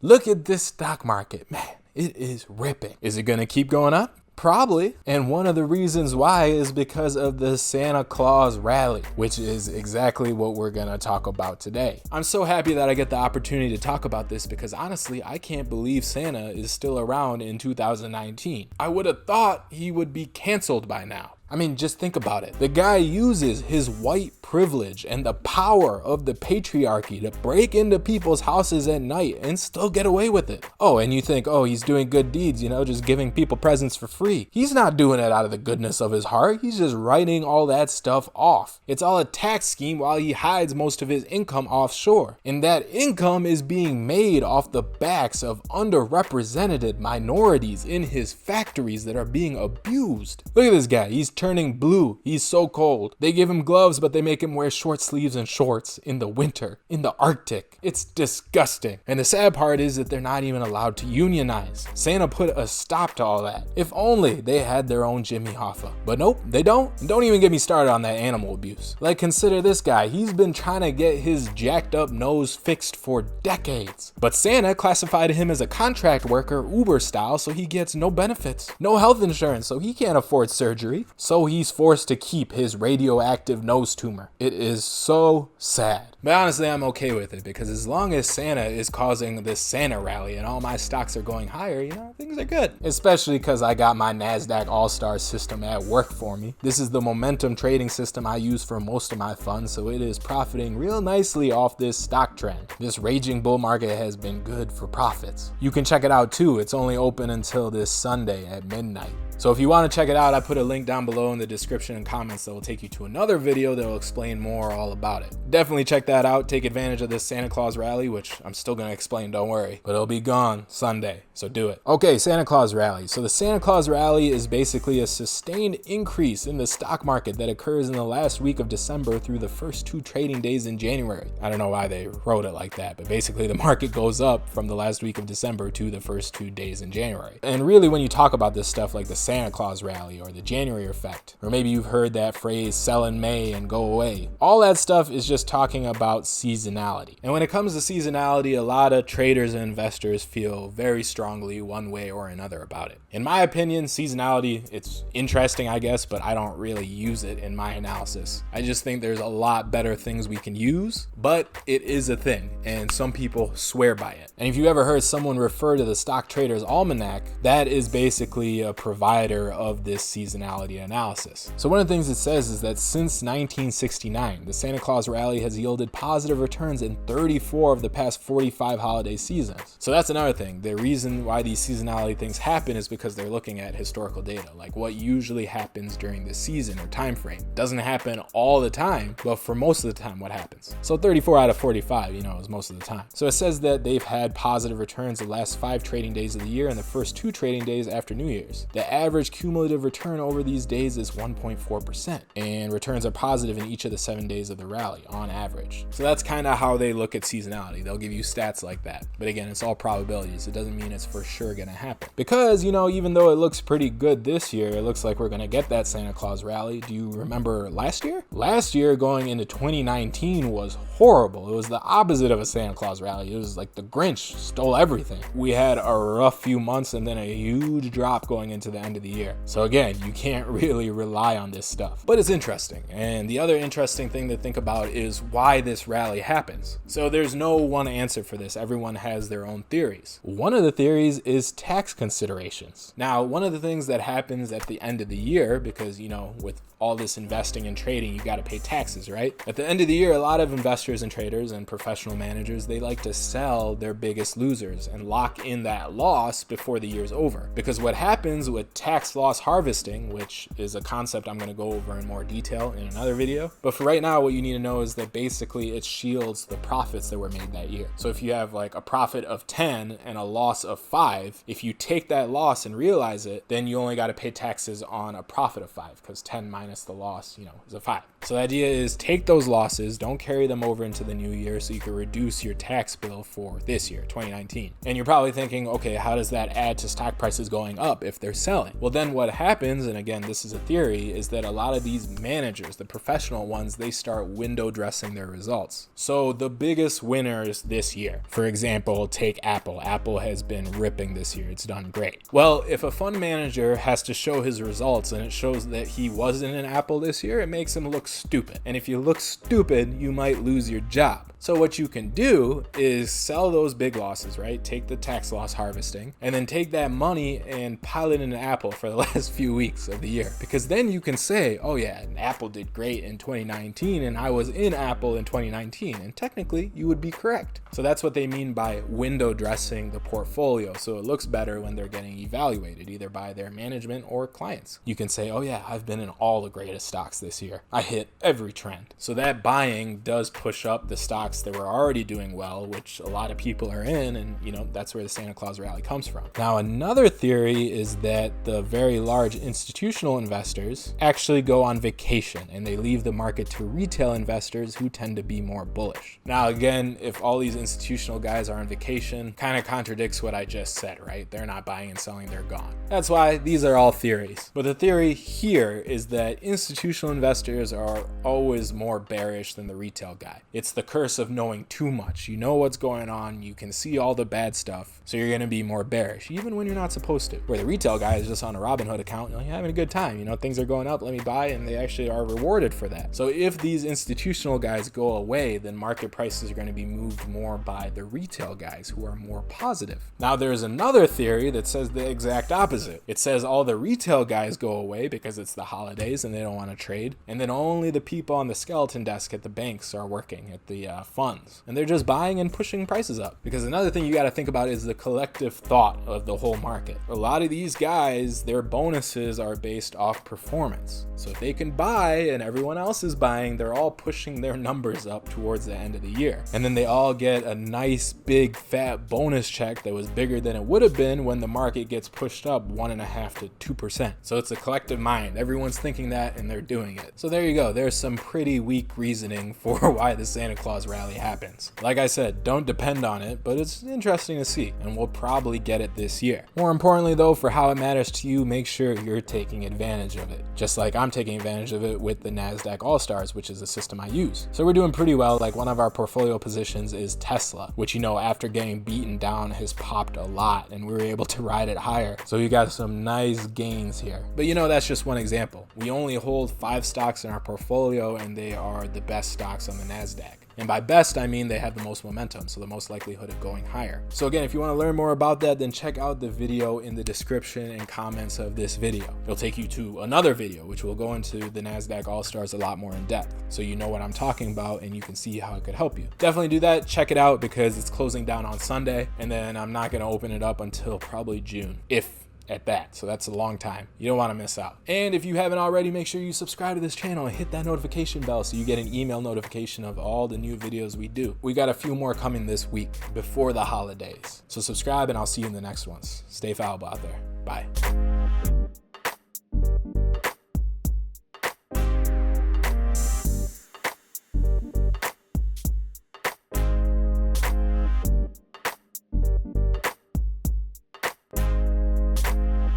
Look at this stock market, man, it is ripping. Is it gonna keep going up? Probably. And one of the reasons why is because of the Santa Claus rally, which is exactly what we're gonna talk about today. I'm so happy that I get the opportunity to talk about this because honestly, I can't believe Santa is still around in 2019. I would have thought he would be canceled by now. I mean, just think about it. The guy uses his white privilege and the power of the patriarchy to break into people's houses at night and still get away with it. Oh, and you think, oh, he's doing good deeds, just giving people presents for free. He's not doing it out of the goodness of his heart. He's just writing all that stuff off. It's all a tax scheme while he hides most of his income offshore. And that income is being made off the backs of underrepresented minorities in his factories that are being abused. Look at this guy. He's turning blue. He's so cold. They give him gloves, but they make him wear short sleeves and shorts in the winter, in the Arctic. It's disgusting. And the sad part is that they're not even allowed to unionize. Santa put a stop to all that. If only they had their own Jimmy Hoffa. But nope, they don't. And don't even get me started on that animal abuse. Like, consider this guy. He's been trying to get his jacked up nose fixed for decades. But Santa classified him as a contract worker, Uber style, so he gets no benefits, no health insurance, so he can't afford surgery. So he's forced to keep his radioactive nose tumor. It is so sad. But honestly, I'm okay with it because as long as Santa is causing this Santa rally and all my stocks are going higher, things are good. Especially because I got my NASDAQ All-Star system at work for me. This is the momentum trading system I use for most of my funds, so it is profiting real nicely off this stock trend. This raging bull market has been good for profits. You can check it out too. It's only open until this Sunday at midnight. So if you want to check it out, I put a link down below in the description and comments that will take you to another video that will explain more all about it. Definitely check that out. Take advantage of this Santa Claus rally, which I'm still going to explain, don't worry. But it'll be gone Sunday, so do it. Okay, Santa Claus rally. So the Santa Claus rally is basically a sustained increase in the stock market that occurs in the last week of December through the first 2 trading days in January. I don't know why they wrote it like that, but basically the market goes up from the last week of December to the first 2 days in January. And really, when you talk about this stuff like the Santa Claus rally or the January effect, or maybe you've heard that phrase sell in May and go away, all that stuff is just talking about seasonality. And when it comes to seasonality, a lot of traders and investors feel very strongly one way or another about it. In my opinion, seasonality, it's interesting, I guess, but I don't really use it in my analysis. I just think there's a lot better things we can use, but it is a thing, and some people swear by it. And if you ever heard someone refer to the Stock Trader's Almanac, that is basically a provider of this seasonality analysis. So one of the things it says is that since 1969, the Santa Claus rally has yielded positive returns in 34 of the past 45 holiday seasons. So that's another thing. The reason why these seasonality things happen is because they're looking at historical data, like what usually happens during the season or time frame. Doesn't happen all the time, but for most of the time, what happens? So 34 out of 45, is most of the time. So it says that they've had positive returns the last 5 trading days of the year and the first 2 trading days after New Year's. The average cumulative return over these days is 1.4%, and returns are positive in each of the 7 days of the rally on average. So that's kind of how they look at seasonality. They'll give you stats like that. But again, it's all probabilities. It doesn't mean it's for sure going to happen. Because, even though it looks pretty good this year, it looks like we're going to get that Santa Claus rally. Do you remember last year? Last year going into 2019 was horrible. It was the opposite of a Santa Claus rally. It was like the Grinch stole everything. We had a rough few months and then a huge drop going into the end of the year. So again, you can't really rely on this stuff, but it's interesting. And the other interesting thing to think about is why this rally happens. So there's no one answer for this. Everyone has their own theories. One of the theories is tax considerations. Now, one of the things that happens at the end of the year, because, with all this investing and trading, you got to pay taxes, right? At the end of the year, a lot of investors and traders and professional managers, they like to sell their biggest losers and lock in that loss before the year's over. Because what happens with tax loss harvesting, which is a concept I'm going to go over in more detail in another video. But for right now, what you need to know is that basically it shields the profits that were made that year. So if you have like a profit of 10 and a loss of 5, if you take that loss and realize it, then you only got to pay taxes on a profit of 5 because 10 minus the loss, is a 5. So the idea is take those losses, don't carry them over into the new year so you can reduce your tax bill for this year, 2019. And you're probably thinking, okay, how does that add to stock prices going up if they're selling? Well, then what happens, and again, this is a theory, is that a lot of these managers, the professional ones, they start window dressing their results. So the biggest winners this year, for example, take Apple. Apple has been ripping this year. It's done great. Well, if a fund manager has to show his results and it shows that he wasn't in Apple this year, it makes him look stupid. And if you look stupid, you might lose your job. So what you can do is sell those big losses, right? Take the tax loss harvesting and then take that money and pile it into Apple for the last few weeks of the year. Because then you can say, oh yeah, Apple did great in 2019 and I was in Apple in 2019. And technically you would be correct. So that's what they mean by window dressing the portfolio. So it looks better when they're getting evaluated either by their management or clients. You can say, oh yeah, I've been in all the greatest stocks this year. I hit every trend. So that buying does push up the stocks that were already doing well, which a lot of people are in, and that's where the Santa Claus rally comes from. Now, another theory is that the very large institutional investors actually go on vacation and they leave the market to retail investors who tend to be more bullish. Now, again, if all these institutional guys are on vacation, kind of contradicts what I just said, right? They're not buying and selling, they're gone. That's why these are all theories. But the theory here is that institutional investors are always more bearish than the retail guy. It's the curse of knowing too much. You know what's going on, you can see all the bad stuff, so you're going to be more bearish even when you're not supposed to. Where the retail guy is just on a Robinhood account, you're having a good time, things are going up, let me buy, and they actually are rewarded for that. So if these institutional guys go away, then market prices are going to be moved more by the retail guys who are more positive. Now there's another theory that says the exact opposite. It says all the retail guys go away because it's the holidays and they don't want to trade, and then only the people on the skeleton desk at the banks are working at the funds, and they're just buying and pushing prices up. Because another thing you got to think about is the collective thought of the whole market. A lot of these guys, their bonuses are based off performance. So if they can buy and everyone else is buying, they're all pushing their numbers up towards the end of the year. And then they all get a nice big fat bonus check that was bigger than it would have been when the market gets pushed up 1.5% to 2%. So it's a collective mind. Everyone's thinking that and they're doing it. So there you go. There's some pretty weak reasoning for why the Santa Claus rally happens. Like I said, don't depend on it, but it's interesting to see, and we'll probably get it this year. More importantly though, for how it matters to you, make sure you're taking advantage of it. Just like I'm taking advantage of it with the NASDAQ All-Stars, which is a system I use. So we're doing pretty well. Like one of our portfolio positions is Tesla, which after getting beaten down has popped a lot, and we were able to ride it higher. So you got some nice gains here. But that's just one example. We only hold 5 stocks in our portfolio, and they are the best stocks on the NASDAQ. And by best, I mean they have the most momentum, so the most likelihood of going higher. So again, if you want to learn more about that, then check out the video in the description and comments of this video. It'll take you to another video, which will go into the NASDAQ All-Stars a lot more in depth, so you know what I'm talking about and you can see how it could help you. Definitely do that. Check it out because it's closing down on Sunday, and then I'm not going to open it up until probably June, if at that. So that's a long time. You don't want to miss out. And if you haven't already, make sure you subscribe to this channel and hit that notification bell so you get an email notification of all the new videos we do. We got a few more coming this week before the holidays. So subscribe and I'll see you in the next ones. Stay fallible out there. Bye.